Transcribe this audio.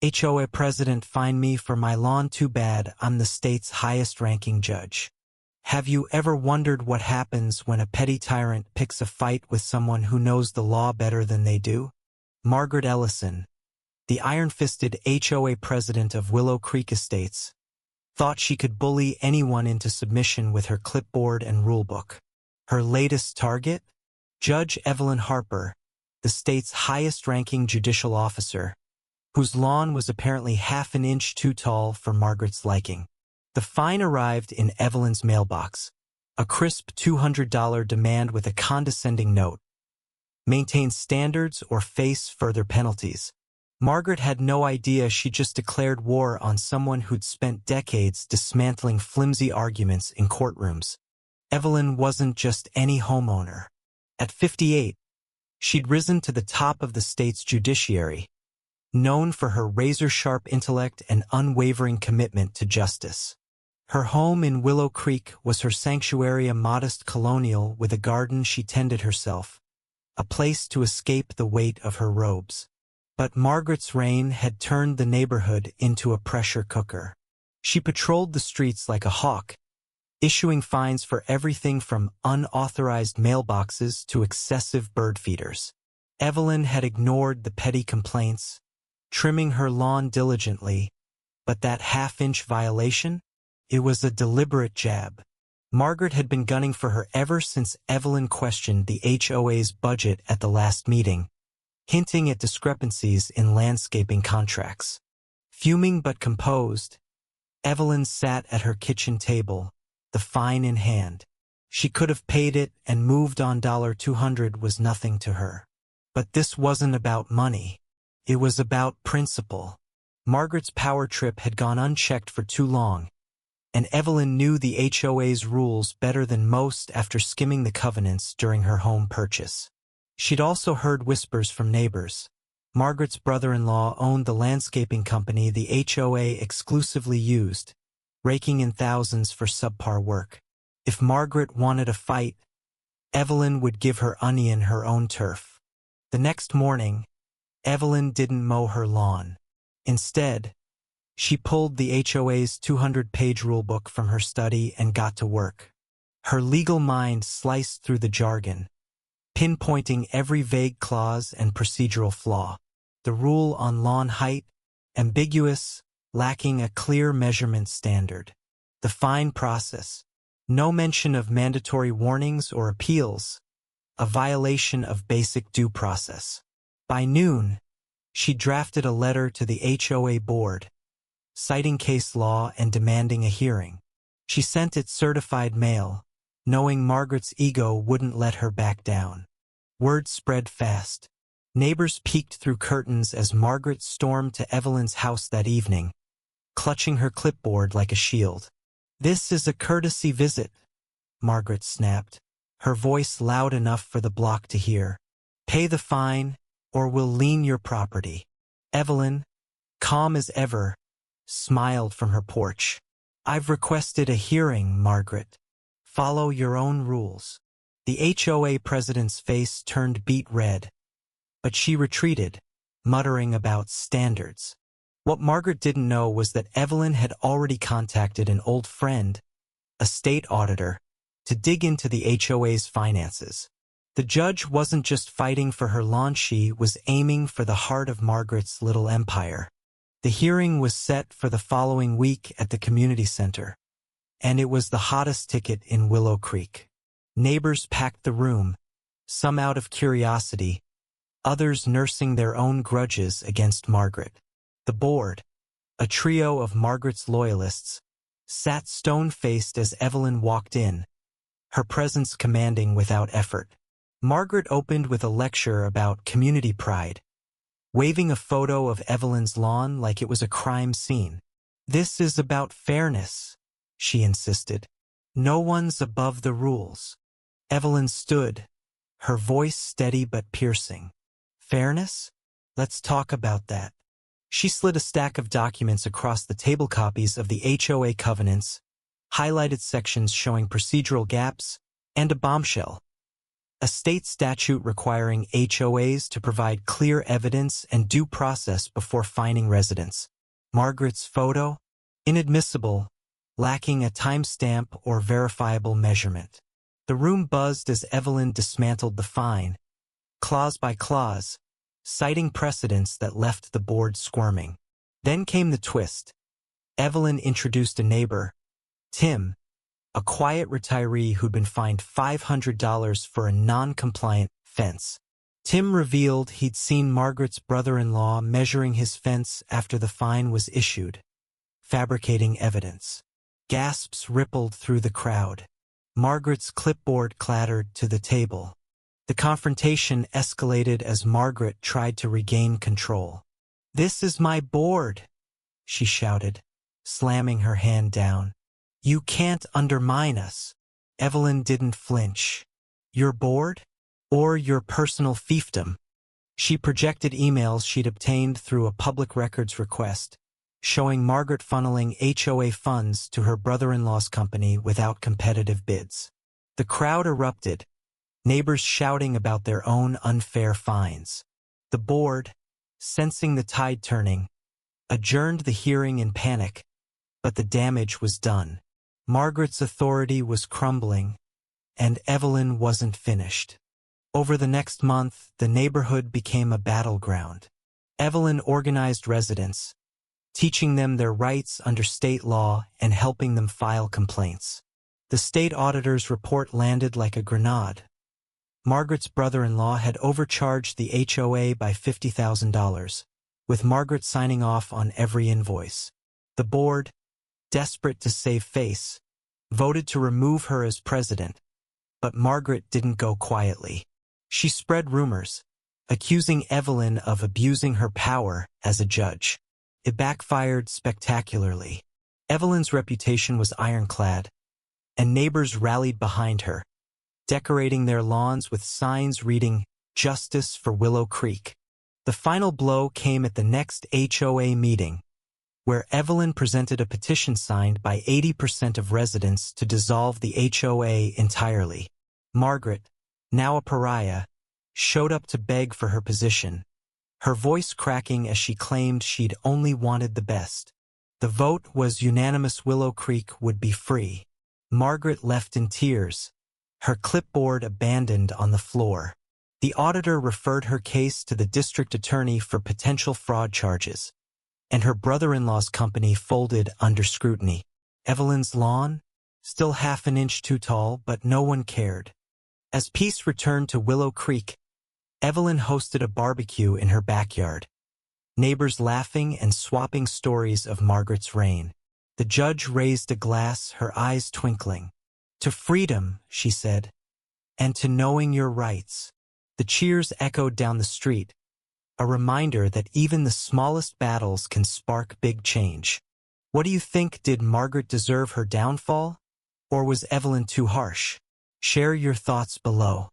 HOA president fined me for my lawn. Too bad, I'm the state's highest-ranking judge. Have you ever wondered what happens when a petty tyrant picks a fight with someone who knows the law better than they do? Margaret Ellison, the iron-fisted HOA president of Willow Creek Estates, thought she could bully anyone into submission with her clipboard and rulebook. Her latest target? Judge Evelyn Harper, the state's highest-ranking judicial officer, whose lawn was apparently half an inch too tall for Margaret's liking. The fine arrived in Evelyn's mailbox, a crisp $200 demand with a condescending note. Maintain standards or face further penalties. Margaret had no idea she just declared war on someone who'd spent decades dismantling flimsy arguments in courtrooms. Evelyn wasn't just any homeowner. At 58, she'd risen to the top of the state's judiciary, known for her razor-sharp intellect and unwavering commitment to justice. Her home in Willow Creek was her sanctuary, a modest colonial with a garden she tended herself, a place to escape the weight of her robes. But Margaret's reign had turned the neighborhood into a pressure cooker. She patrolled the streets like a hawk, issuing fines for everything from unauthorized mailboxes to excessive bird feeders. Evelyn had ignored the petty complaints, trimming her lawn diligently, but that half-inch violation? It was a deliberate jab. Margaret had been gunning for her ever since Evelyn questioned the HOA's budget at the last meeting, hinting at discrepancies in landscaping contracts. Fuming but composed, Evelyn sat at her kitchen table, the fine in hand. She could have paid it and moved on. $200 was nothing to her. But this wasn't about money. It was about principle. Margaret's power trip had gone unchecked for too long, and Evelyn knew the HOA's rules better than most after skimming the covenants during her home purchase. She'd also heard whispers from neighbors. Margaret's brother-in-law owned the landscaping company the HOA exclusively used, raking in thousands for subpar work. If Margaret wanted a fight, Evelyn would give her onion her own turf. The next morning, Evelyn didn't mow her lawn. Instead, she pulled the HOA's 200-page rulebook from her study and got to work. Her legal mind sliced through the jargon, pinpointing every vague clause and procedural flaw. The rule on lawn height, ambiguous, lacking a clear measurement standard. The fine process, no mention of mandatory warnings or appeals, a violation of basic due process. By noon, she drafted a letter to the HOA board, citing case law and demanding a hearing. She sent it certified mail, knowing Margaret's ego wouldn't let her back down. Word spread fast. Neighbors peeked through curtains as Margaret stormed to Evelyn's house that evening, clutching her clipboard like a shield. "This is a courtesy visit," Margaret snapped, her voice loud enough for the block to hear. "Pay the fine, or we'll lien your property." Evelyn, calm as ever, smiled from her porch. "I've requested a hearing, Margaret. Follow your own rules." The HOA president's face turned beet red, but she retreated, muttering about standards. What Margaret didn't know was that Evelyn had already contacted an old friend, a state auditor, to dig into the HOA's finances. The judge wasn't just fighting for her lawn, she was aiming for the heart of Margaret's little empire. The hearing was set for the following week at the community center, and it was the hottest ticket in Willow Creek. Neighbors packed the room, some out of curiosity, others nursing their own grudges against Margaret. The board, a trio of Margaret's loyalists, sat stone-faced as Evelyn walked in, her presence commanding without effort. Margaret opened with a lecture about community pride, waving a photo of Evelyn's lawn like it was a crime scene. "This is about fairness," she insisted. "No one's above the rules." Evelyn stood, her voice steady but piercing. "Fairness? Let's talk about that." She slid a stack of documents across the table, copies of the HOA covenants, highlighted sections showing procedural gaps, and a bombshell. a state statute requiring HOAs to provide clear evidence and due process before fining residents. Margaret's photo? Inadmissible, lacking a timestamp or verifiable measurement. The room buzzed as Evelyn dismantled the fine, clause by clause, citing precedents that left the board squirming. Then came the twist. Evelyn introduced a neighbor, Tim, a quiet retiree who'd been fined $500 for a non-compliant fence. Tim revealed he'd seen Margaret's brother-in-law measuring his fence after the fine was issued, fabricating evidence. Gasps rippled through the crowd. Margaret's clipboard clattered to the table. The confrontation escalated as Margaret tried to regain control. "This is my board," she shouted, slamming her hand down. "You can't undermine us." Evelyn didn't flinch. "Your board? Or your personal fiefdom?" She projected emails she'd obtained through a public records request, showing Margaret funneling HOA funds to her brother-in-law's company without competitive bids. The crowd erupted, neighbors shouting about their own unfair fines. The board, sensing the tide turning, adjourned the hearing in panic, but the damage was done. Margaret's authority was crumbling, and Evelyn wasn't finished. Over the next month, the neighborhood became a battleground. Evelyn organized residents, teaching them their rights under state law and helping them file complaints. The state auditor's report landed like a grenade. Margaret's brother-in-law had overcharged the HOA by $50,000, with Margaret signing off on every invoice. The board, desperate to save face, voted to remove her as president, but Margaret didn't go quietly. She spread rumors, accusing Evelyn of abusing her power as a judge. It backfired spectacularly. Evelyn's reputation was ironclad, and neighbors rallied behind her, decorating their lawns with signs reading, "Justice for Willow Creek." The final blow came at the next HOA meeting, where Evelyn presented a petition signed by 80% of residents to dissolve the HOA entirely. Margaret, now a pariah, showed up to beg for her position, her voice cracking as she claimed she'd only wanted the best. The vote was unanimous. Willow Creek would be free. Margaret left in tears, her clipboard abandoned on the floor. The auditor referred her case to the district attorney for potential fraud charges, and her brother-in-law's company folded under scrutiny. Evelyn's lawn? Still half an inch too tall, but no one cared. As peace returned to Willow Creek, Evelyn hosted a barbecue in her backyard, neighbors laughing and swapping stories of Margaret's reign. The judge raised a glass, her eyes twinkling. "To freedom," she said, "and to knowing your rights." The cheers echoed down the street, a reminder that even the smallest battles can spark big change. What do you think? Did Margaret deserve her downfall? Or was Evelyn too harsh? Share your thoughts below.